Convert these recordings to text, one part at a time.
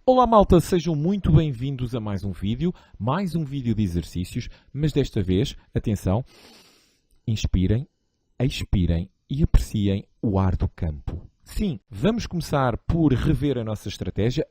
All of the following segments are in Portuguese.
Olá malta, sejam muito bem-vindos a mais um vídeo de exercícios, mas desta vez, atenção, inspirem, expirem e apreciem o ar do campo. Sim, vamos começar por rever a nossa estratégia,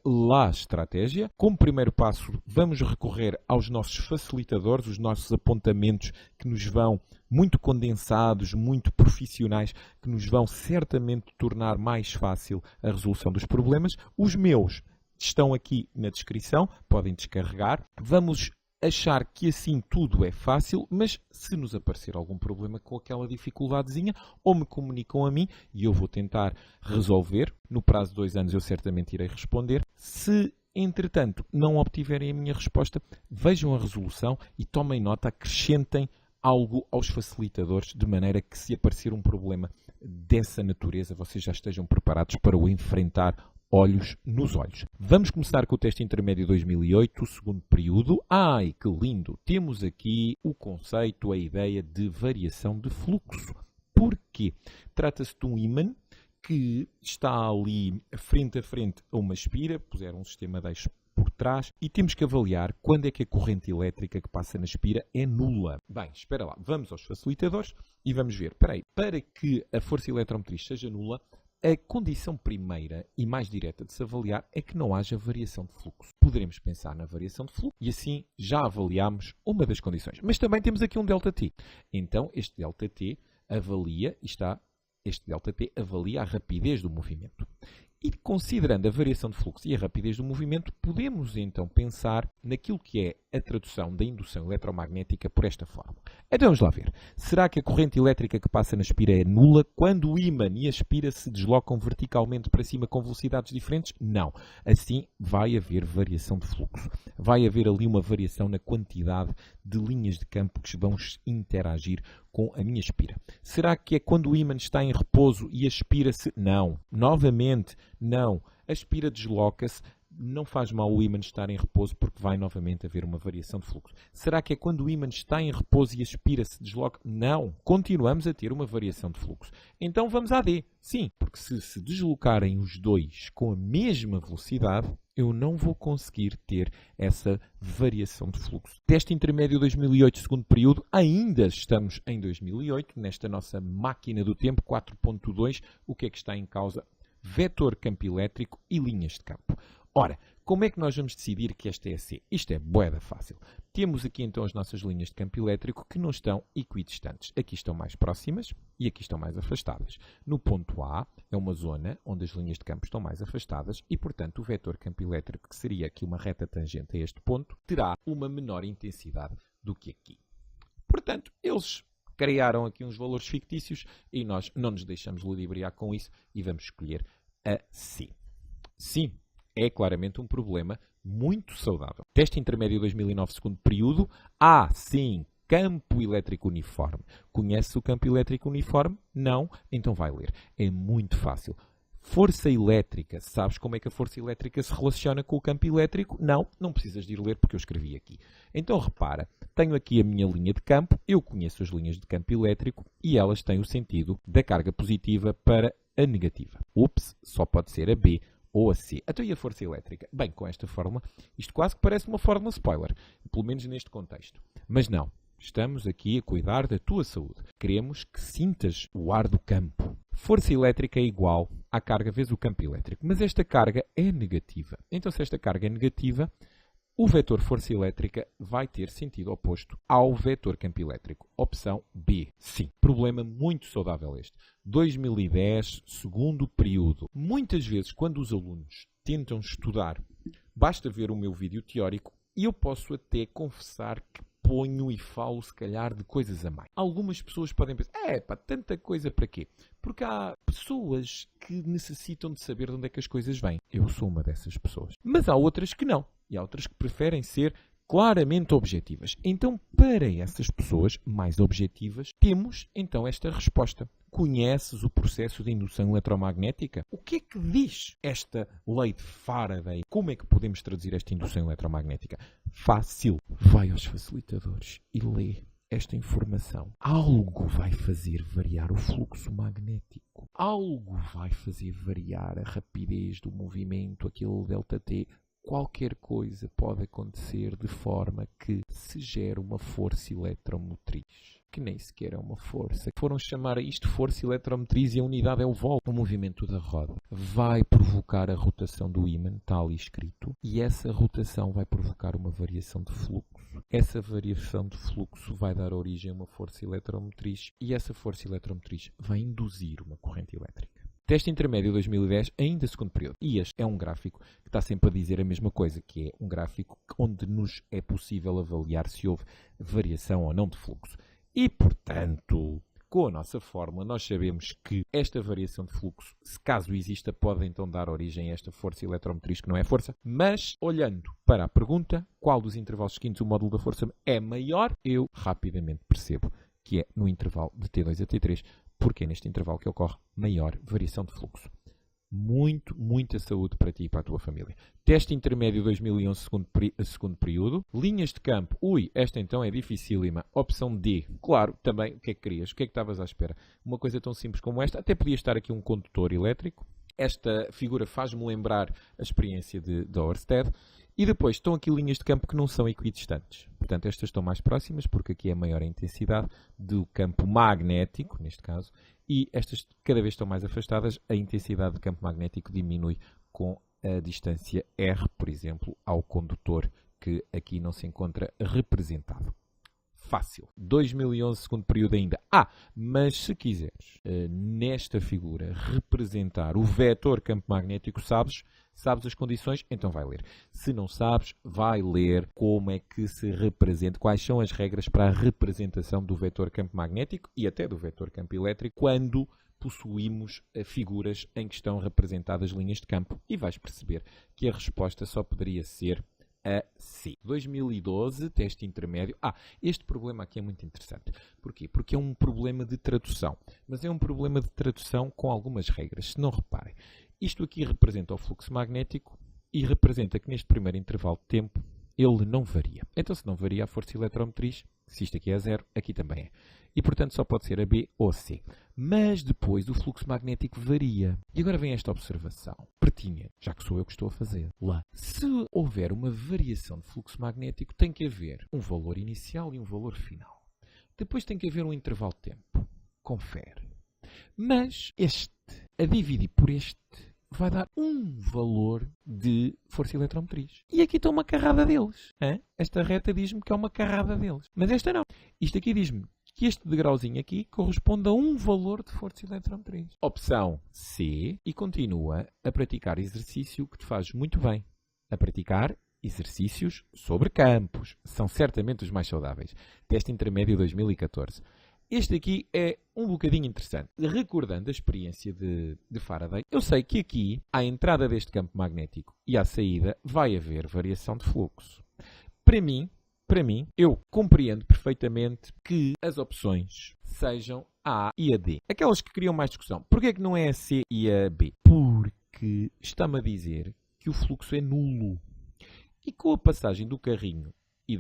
estratégia. Como primeiro passo, vamos recorrer aos nossos facilitadores, os nossos apontamentos que nos vão muito condensados, muito profissionais, que nos vão certamente tornar mais fácil a resolução dos problemas. Os meus estão aqui na descrição, podem descarregar. Vamos achar que assim tudo é fácil, mas se nos aparecer algum problema com aquela dificuldadezinha, ou me comunicam a mim e eu vou tentar resolver. No prazo de 2 anos eu certamente irei responder. Se, entretanto, não obtiverem a minha resposta, vejam a resolução e tomem nota, acrescentem algo aos facilitadores, de maneira que se aparecer um problema dessa natureza, vocês já estejam preparados para o enfrentar olhos nos olhos. Vamos começar com o teste intermédio 2008, o segundo período. Ai, que lindo! Temos aqui o conceito, a ideia de variação de fluxo. Porquê? Trata-se de um ímã que está ali frente a frente a uma espira, puseram um sistema de eixo por trás e temos que avaliar quando é que a corrente elétrica que passa na espira é nula. Bem, espera lá, vamos aos facilitadores e vamos ver. Espera aí, para que a força eletromotriz seja nula, a condição primeira e mais direta de se avaliar é que não haja variação de fluxo. Poderemos pensar na variação de fluxo e assim já avaliamos uma das condições. Mas também temos aqui um ΔT. Então, este ΔT avalia a rapidez do movimento. E considerando a variação de fluxo e a rapidez do movimento, podemos então pensar naquilo que é a tradução da indução eletromagnética por esta forma. Então vamos lá ver. Será que a corrente elétrica que passa na espira é nula quando o ímã e a espira se deslocam verticalmente para cima com velocidades diferentes? Não. Assim vai haver variação de fluxo. Vai haver ali uma variação na quantidade de linhas de campo que vão interagir com a minha espira. Será que é quando o ímã está em repouso e a espira se... Não. Novamente, não. A espira desloca-se. Não faz mal o ímã estar em repouso porque vai novamente haver uma variação de fluxo. Será que é quando o ímã está em repouso e a espira se desloca? Não. Continuamos a ter uma variação de fluxo. Então vamos à D. Sim, porque se deslocarem os dois com a mesma velocidade, eu não vou conseguir ter essa variação de fluxo. Teste intermédio 2008, segundo período. Ainda estamos em 2008, nesta nossa máquina do tempo 4.2. O que é que está em causa? Vetor campo elétrico e linhas de campo. Ora, como é que nós vamos decidir que esta é a C? Isto é bué fácil. Temos aqui então as nossas linhas de campo elétrico que não estão equidistantes. Aqui estão mais próximas e aqui estão mais afastadas. No ponto A é uma zona onde as linhas de campo estão mais afastadas e, portanto, o vetor campo elétrico, que seria aqui uma reta tangente a este ponto, terá uma menor intensidade do que aqui. Portanto, eles criaram aqui uns valores fictícios e nós não nos deixamos ludibriar com isso e vamos escolher a C. Sim. É claramente um problema muito saudável. Teste intermédio 2009, segundo período. Sim, campo elétrico uniforme. Conhece o campo elétrico uniforme? Não? Então vai ler. É muito fácil. Força elétrica. Sabes como é que a força elétrica se relaciona com o campo elétrico? Não, não precisas de ir ler porque eu escrevi aqui. Então repara, tenho aqui a minha linha de campo, eu conheço as linhas de campo elétrico e elas têm o sentido da carga positiva para a negativa. Ups, só pode ser a B ou a C. Então e a força elétrica? Bem, com esta fórmula, isto quase que parece uma fórmula spoiler, pelo menos neste contexto. Mas não, estamos aqui a cuidar da tua saúde. Queremos que sintas o ar do campo. Força elétrica é igual à carga vezes o campo elétrico, mas esta carga é negativa. Então se esta carga é negativa, o vetor força elétrica vai ter sentido oposto ao vetor campo elétrico. Opção B. Sim. Problema muito saudável este. 2010, segundo período. Muitas vezes, quando os alunos tentam estudar, basta ver o meu vídeo teórico e eu posso até confessar que ponho e falo, se calhar, de coisas a mais. Algumas pessoas podem pensar, tanta coisa para quê? Porque há pessoas que necessitam de saber de onde é que as coisas vêm. Eu sou uma dessas pessoas. Mas há outras que não. E há outras que preferem ser claramente objetivas. Então, para essas pessoas mais objetivas, temos então esta resposta. Conheces o processo de indução eletromagnética? O que é que diz esta lei de Faraday? Como é que podemos traduzir esta indução eletromagnética? Fácil. Vai aos facilitadores e lê esta informação. Algo vai fazer variar o fluxo magnético. Algo vai fazer variar a rapidez do movimento, aquele ΔT. qualquer coisa pode acontecer de forma que se gere uma força eletromotriz, que nem sequer é uma força. Foram chamar a isto força eletromotriz e a unidade é o volt. O movimento da roda vai provocar a rotação do ímã, está ali escrito, e essa rotação vai provocar uma variação de fluxo. Essa variação de fluxo vai dar origem a uma força eletromotriz e essa força eletromotriz vai induzir uma corrente elétrica. Teste intermédio 2010, ainda segundo período. E este é um gráfico que está sempre a dizer a mesma coisa, que é um gráfico onde nos é possível avaliar se houve variação ou não de fluxo. E, portanto, com a nossa fórmula, nós sabemos que esta variação de fluxo, se caso exista, pode então dar origem a esta força eletromotriz, que não é força. Mas, olhando para a pergunta, qual dos intervalos seguintes o módulo da força é maior, eu rapidamente percebo que é no intervalo de T2 a T3, porque é neste intervalo que ocorre maior variação de fluxo. Muita saúde para ti e para a tua família. Teste intermédio 2011, segundo período. Linhas de campo. Esta então é dificílima. Opção D. Claro, também, o que é que querias? O que é que estavas à espera? Uma coisa tão simples como esta. Até podia estar aqui um condutor elétrico. Esta figura faz-me lembrar a experiência de Ørsted. E depois estão aqui linhas de campo que não são equidistantes. Portanto, estas estão mais próximas, porque aqui é maior a intensidade do campo magnético, neste caso, e estas cada vez estão mais afastadas, a intensidade do campo magnético diminui com a distância R, por exemplo, ao condutor que aqui não se encontra representado. Fácil. 2011, segundo período ainda. Mas se quiseres, nesta figura, representar o vetor campo magnético, sabes as condições, então vai ler. Se não sabes, vai ler como é que se representa, quais são as regras para a representação do vetor campo magnético e até do vetor campo elétrico, quando possuímos figuras em que estão representadas linhas de campo. E vais perceber que a resposta só poderia ser a C. 2012, teste intermédio. Este problema aqui é muito interessante. Porquê? Porque é um problema de tradução. Mas é um problema de tradução com algumas regras. Se não reparem, isto aqui representa o fluxo magnético e representa que neste primeiro intervalo de tempo ele não varia. Então, se não varia a força eletromotriz, se isto aqui é 0, aqui também é. E, portanto, só pode ser a B ou a C. Mas depois o fluxo magnético varia. E agora vem esta observação pertinente, já que sou eu que estou a fazer lá. Se houver uma variação de fluxo magnético, tem que haver um valor inicial e um valor final. Depois tem que haver um intervalo de tempo. Confere. Mas a dividir por este, vai dar um valor de força eletromotriz. E aqui está uma carrada deles. Esta reta diz-me que é uma carrada deles. Mas esta não. Isto aqui diz-me que este degrauzinho aqui corresponde a um valor de força eletromotriz. Opção C. E continua a praticar exercício que te faz muito bem. A praticar exercícios sobre campos. São certamente os mais saudáveis. Teste intermédio 2014. Este aqui é um bocadinho interessante. Recordando a experiência de Faraday, eu sei que aqui, à entrada deste campo magnético e à saída, vai haver variação de fluxo. Para mim, eu compreendo perfeitamente que as opções sejam a A e a D. Aquelas que criam mais discussão. Porquê é que não é a C e a B? Porque está-me a dizer que o fluxo é nulo. E com a passagem do carrinho e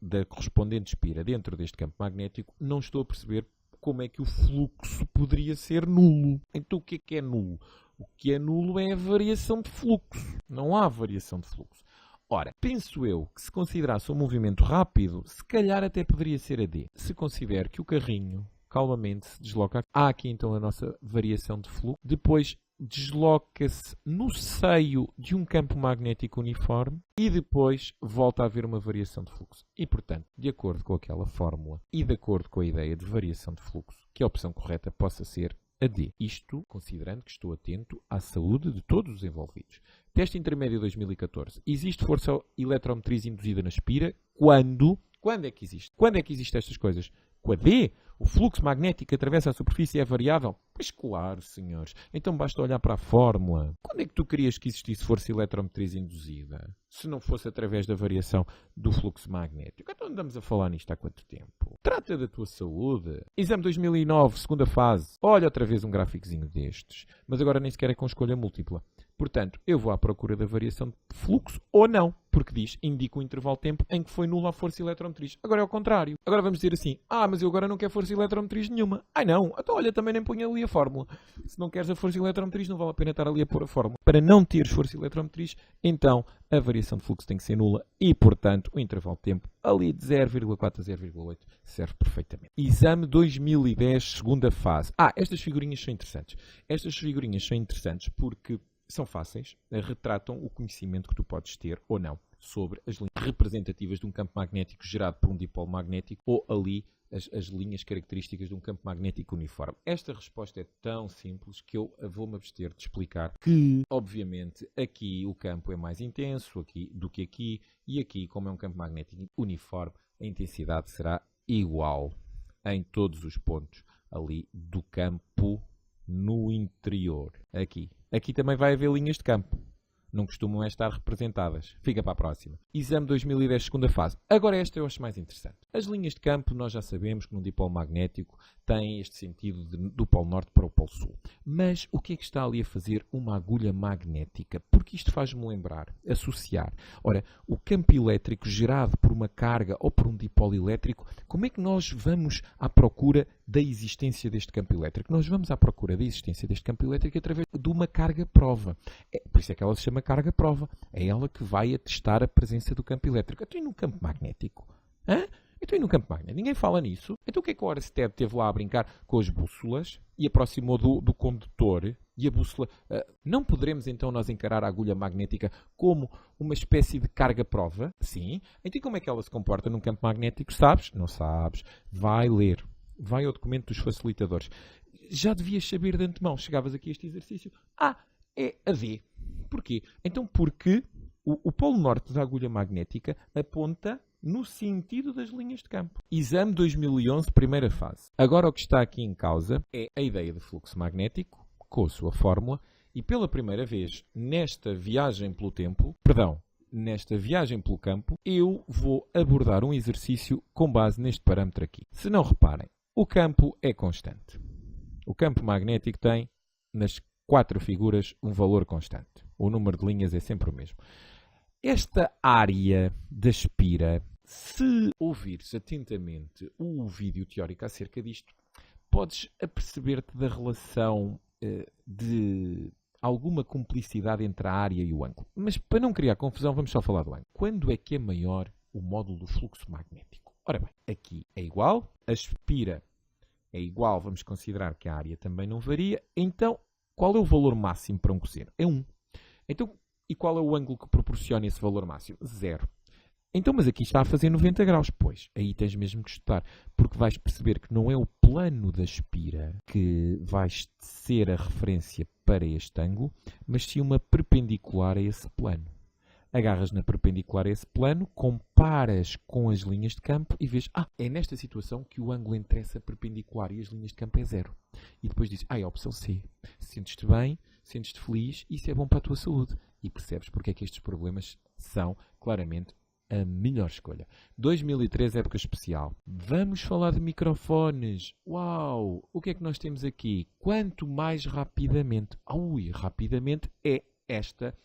da correspondente espira dentro deste campo magnético, não estou a perceber como é que o fluxo poderia ser nulo. Então o que é nulo? O que é nulo é a variação de fluxo. Não há variação de fluxo. Ora, penso eu que se considerasse um movimento rápido, se calhar até poderia ser a D. Se considero que o carrinho calmamente se desloca, há aqui então a nossa variação de fluxo. Depois desloca-se no seio de um campo magnético uniforme e depois volta a haver uma variação de fluxo. E, portanto, de acordo com aquela fórmula e de acordo com a ideia de variação de fluxo, que a opção correta possa ser a D. Isto considerando que estou atento à saúde de todos os envolvidos. Teste intermédio 2014. Existe força eletromotriz induzida na espira? Quando? Quando é que existe? Quando é que existem estas coisas? Com a D? O fluxo magnético que atravessa a superfície é variável? Pois claro, senhores. Então basta olhar para a fórmula. Quando é que tu querias que existisse força eletromotriz induzida? Se não fosse através da variação do fluxo magnético. Então andamos a falar nisto há quanto tempo? Trata da tua saúde. Exame 2009, segunda fase. Olha outra vez um gráficozinho destes. Mas agora nem sequer é com escolha múltipla. Portanto, eu vou à procura da variação de fluxo ou não. Porque diz, indica o intervalo de tempo em que foi nula a força eletromotriz. Agora é ao contrário. Agora vamos dizer assim, mas eu agora não quero força eletromotriz nenhuma. Ai não, então olha, também nem ponho ali a fórmula. Se não queres a força eletromotriz, não vale a pena estar ali a pôr a fórmula. Para não teres força eletromotriz, então a variação de fluxo tem que ser nula e, portanto, o intervalo de tempo ali de 0,4 a 0,8 serve perfeitamente. Exame 2010, segunda fase. Estas figurinhas são interessantes. Estas figurinhas são interessantes porque são fáceis, retratam o conhecimento que tu podes ter ou não sobre as linhas representativas de um campo magnético gerado por um dipolo magnético ou ali as linhas características de um campo magnético uniforme. Esta resposta é tão simples que eu vou-me abster de explicar que, obviamente, aqui o campo é mais intenso do que aqui, e aqui, como é um campo magnético uniforme, a intensidade será igual em todos os pontos ali do campo no interior. Aqui também vai haver linhas de campo. Não costumam estar representadas. Fica para a próxima. Exame 2010, segunda fase. Agora esta eu acho mais interessante. As linhas de campo, nós já sabemos que num dipolo magnético tem este sentido do polo norte para o polo sul. Mas o que é que está ali a fazer uma agulha magnética? Porque isto faz-me lembrar, associar. Ora, o campo elétrico gerado por uma carga ou por um dipolo elétrico, como é que nós vamos à procura da existência deste campo elétrico? Nós vamos à procura da existência deste campo elétrico através de uma carga-prova. Por isso é que ela se chama carga-prova. É ela que vai atestar a presença do campo elétrico. Então e no campo magnético? Então e no campo magnético? Ninguém fala nisso. Então o que é que o Ørsted teve lá a brincar com as bússolas e aproximou do condutor e a bússola? Não poderemos então nós encarar a agulha magnética como uma espécie de carga-prova? Sim. Então como é que ela se comporta num campo magnético? Sabes? Não sabes. Vai ler. Vai ao documento dos facilitadores. Já devias saber de antemão. Chegavas aqui a este exercício. É a V. Porquê? Então porque o polo norte da agulha magnética aponta no sentido das linhas de campo. Exame 2011, primeira fase. Agora o que está aqui em causa é a ideia de fluxo magnético, com a sua fórmula, e pela primeira vez nesta viagem pelo campo, eu vou abordar um exercício com base neste parâmetro aqui. Se não reparem, o campo é constante. O campo magnético tem, nas 4 figuras, um valor constante. O número de linhas é sempre o mesmo. Esta área da espira, se ouvires atentamente o vídeo teórico acerca disto, podes aperceber-te da relação de alguma cumplicidade entre a área e o ângulo. Mas para não criar confusão, vamos só falar do ângulo. Quando é que é maior o módulo do fluxo magnético? Ora bem, aqui é igual, a espira é igual, vamos considerar que a área também não varia. Então, qual é o valor máximo para um cosseno? É 1. Então, e qual é o ângulo que proporciona esse valor máximo? 0. Então, mas aqui está a fazer 90 graus. Pois, aí tens mesmo que estudar, porque vais perceber que não é o plano da espira que vai ser a referência para este ângulo, mas sim uma perpendicular a esse plano. Agarras na perpendicular a esse plano, comparas com as linhas de campo e vês, é nesta situação que o ângulo entre essa perpendicular e as linhas de campo é 0. E depois dizes, é a opção C. Sentes-te bem, sentes-te feliz, isso é bom para a tua saúde. E percebes porque é que estes problemas são claramente a melhor escolha. 2013, época especial. Vamos falar de microfones. Uau! O que é que nós temos aqui? Quanto mais rapidamente. Rapidamente é esta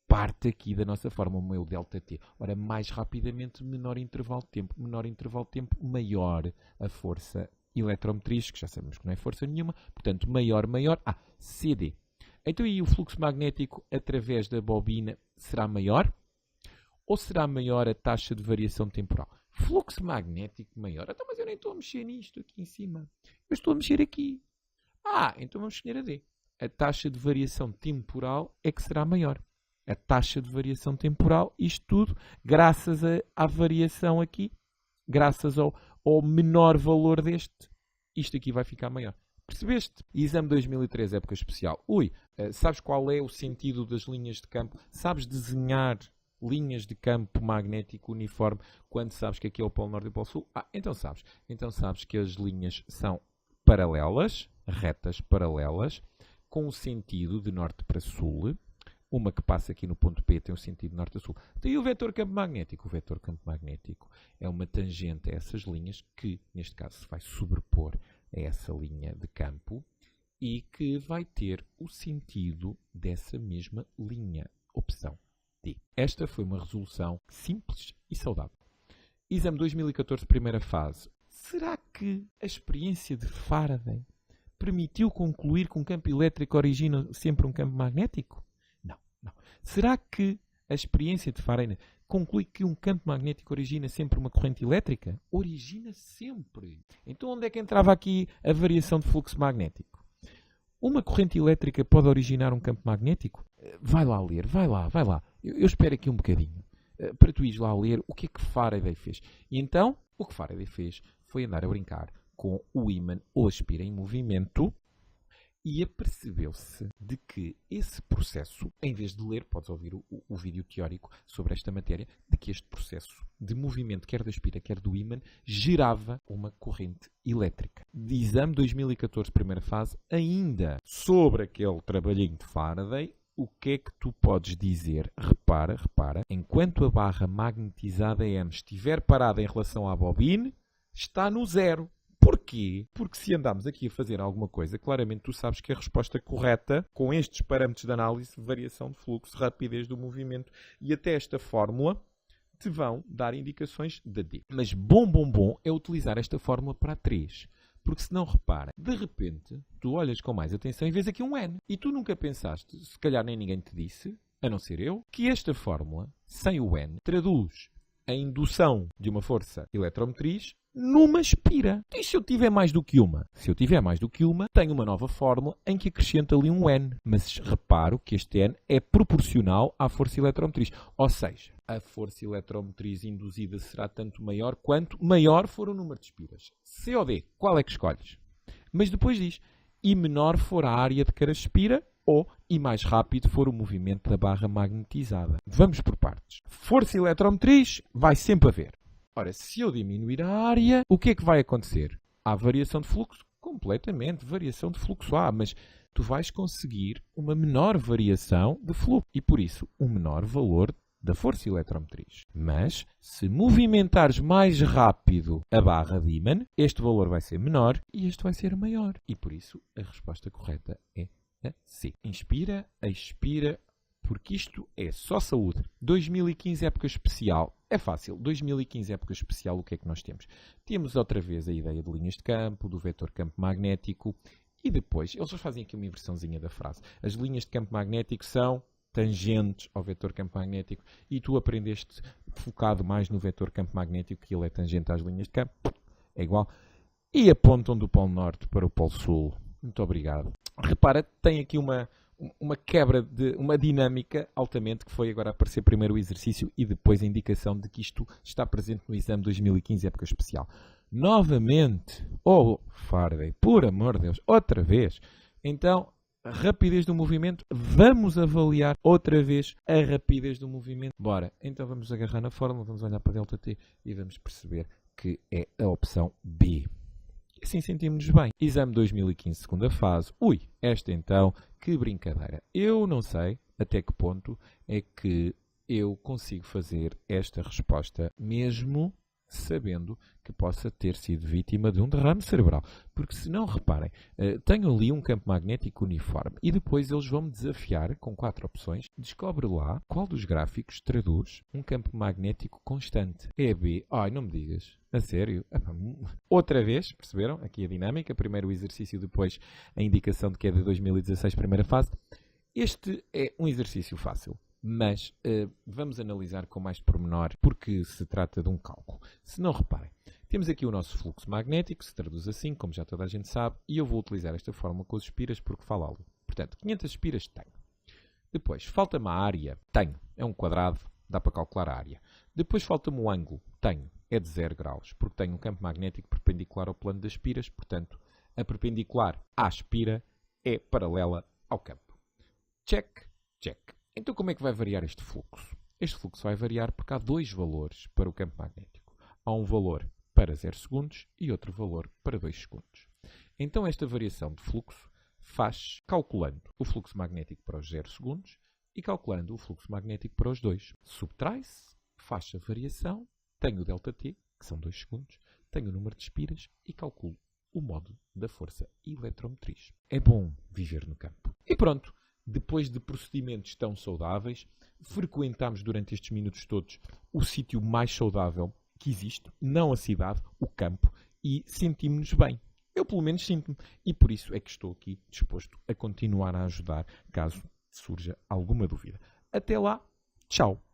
parte aqui da nossa forma, o meu ΔT. Ora, mais rapidamente, menor intervalo de tempo. Menor intervalo de tempo, maior a força eletromotriz, que já sabemos que não é força nenhuma. Portanto, maior. CD. Então, e o fluxo magnético através da bobina será maior? Ou será maior a taxa de variação temporal? Fluxo magnético maior. Então, mas eu nem estou a mexer nisto aqui em cima. Eu estou a mexer aqui. Então vamos escolher a D. A taxa de variação temporal é que será maior. A taxa de variação temporal, isto tudo, graças à variação aqui, graças ao menor valor deste, isto aqui vai ficar maior. Percebeste? Exame 2013, época especial. Sabes qual é o sentido das linhas de campo? Sabes desenhar linhas de campo magnético uniforme quando sabes que aqui é o polo norte e o polo sul? Então sabes. Então sabes que as linhas são paralelas, retas paralelas, com o sentido de norte para sul. Uma que passa aqui no ponto P tem o sentido de norte a sul. Tem o vetor campo magnético. O vetor campo magnético é uma tangente a essas linhas que, neste caso, se vai sobrepor a essa linha de campo e que vai ter o sentido dessa mesma linha. Opção D. Esta foi uma resolução simples e saudável. Exame 2014, primeira fase. Será que a experiência de Faraday permitiu concluir que um campo elétrico origina sempre um campo magnético? Não, não. Será que a experiência de Faraday conclui que um campo magnético origina sempre uma corrente elétrica? Origina sempre. Então onde é que entrava aqui a variação de fluxo magnético? Uma corrente elétrica pode originar um campo magnético? Vai lá ler, vai lá. Eu espero aqui um bocadinho. Para tu ires lá ler o que é que Faraday fez. E então, o que Faraday fez foi andar a brincar com o ímã ou a espira em movimento e apercebeu-se de que esse processo, em vez de ler, podes ouvir o vídeo teórico sobre esta matéria, de que este processo de movimento, quer da espira, quer do ímã, gerava uma corrente elétrica. De exame 2014, primeira fase, ainda sobre aquele trabalhinho de Faraday, o que é que tu podes dizer? Repara, enquanto a barra magnetizada M estiver parada em relação à bobina, está no zero. Porquê? Porque se andarmos aqui a fazer alguma coisa, claramente tu sabes que a resposta correta, com estes parâmetros de análise, variação de fluxo, rapidez do movimento e até esta fórmula, te vão dar indicações da D. Mas bom é utilizar esta fórmula para a 3. Porque se não repara, de repente, tu olhas com mais atenção e vês aqui um N. E tu nunca pensaste, se calhar nem ninguém te disse, a não ser eu, que esta fórmula, sem o N, traduz a indução de uma força eletromotriz numa espira. E se eu tiver mais do que uma? Se eu tiver mais do que uma, tenho uma nova fórmula em que acrescento ali um N. Mas reparo que este N é proporcional à força eletromotriz. Ou seja, a força eletromotriz induzida será tanto maior quanto maior for o número de espiras. C ou D? Qual é que escolhes? Mas depois diz, e menor for a área de cada espira, ou, e mais rápido, for o movimento da barra magnetizada. Vamos por partes. Força eletromotriz vai sempre haver. Ora, se eu diminuir a área, o que é que vai acontecer? Há variação de fluxo? Completamente, variação de fluxo há, mas tu vais conseguir uma menor variação de fluxo e, por isso, um menor valor da força eletromotriz. Mas, se movimentares mais rápido a barra de ímã, este valor vai ser menor e este vai ser maior. E, por isso, a resposta correta é a C. Inspira, expira, porque isto é só saúde. 2015, época especial. É fácil. 2015, época especial, o que é que nós temos? Temos outra vez a ideia de linhas de campo, do vetor campo magnético e depois, eles só fazem aqui uma inversãozinha da frase. As linhas de campo magnético são tangentes ao vetor campo magnético e tu aprendeste focado mais no vetor campo magnético, que ele é tangente às linhas de campo. É igual. E apontam do Polo Norte para o Polo Sul. Muito obrigado. Repara, tem aqui uma quebra de uma dinâmica altamente, que foi agora aparecer primeiro o exercício e depois a indicação de que isto está presente no exame 2015, época especial. Novamente, Faraday, por amor de Deus, outra vez. Então, rapidez do movimento, vamos avaliar outra vez a rapidez do movimento. Bora, então vamos agarrar na fórmula, vamos olhar para ΔT e vamos perceber que é a opção B. Assim sentimos-nos bem. Exame 2015, segunda fase. Esta então, que brincadeira. Eu não sei até que ponto é que eu consigo fazer esta resposta mesmo sabendo que possa ter sido vítima de um derrame cerebral. Porque se não, reparem, tenho ali um campo magnético uniforme e depois eles vão me desafiar com 4 opções. Descobre lá qual dos gráficos traduz um campo magnético constante. É B. Ai, não me digas. A sério? Outra vez, perceberam? Aqui a dinâmica. Primeiro o exercício, depois a indicação de que é de 2016, primeira fase. Este é um exercício fácil. Mas vamos analisar com mais pormenor, porque se trata de um cálculo. Se não reparem, temos aqui o nosso fluxo magnético, se traduz assim, como já toda a gente sabe, e eu vou utilizar esta fórmula com as espiras porque fala ali. Portanto, 500 espiras tenho. Depois, falta-me a área. Tenho. É um quadrado, dá para calcular a área. Depois falta-me o ângulo. Tenho. É de 0 graus, porque tenho um campo magnético perpendicular ao plano das espiras, portanto, a perpendicular à espira é paralela ao campo. Check, check. Então, como é que vai variar este fluxo? Este fluxo vai variar porque há 2 valores para o campo magnético. Há um valor para 0 segundos e outro valor para 2 segundos. Então, esta variação de fluxo faz calculando o fluxo magnético para os 0 segundos e calculando o fluxo magnético para os 2. Subtrai-se, faz a variação, tenho o ΔT, que são 2 segundos, tenho o número de espiras e calculo o modo da força eletromotriz. É bom viver no campo. E pronto. Depois de procedimentos tão saudáveis, frequentamos durante estes minutos todos o sítio mais saudável que existe, não a cidade, o campo, e sentimos-nos bem. Eu, pelo menos, sinto-me. E por isso é que estou aqui disposto a continuar a ajudar caso surja alguma dúvida. Até lá, tchau!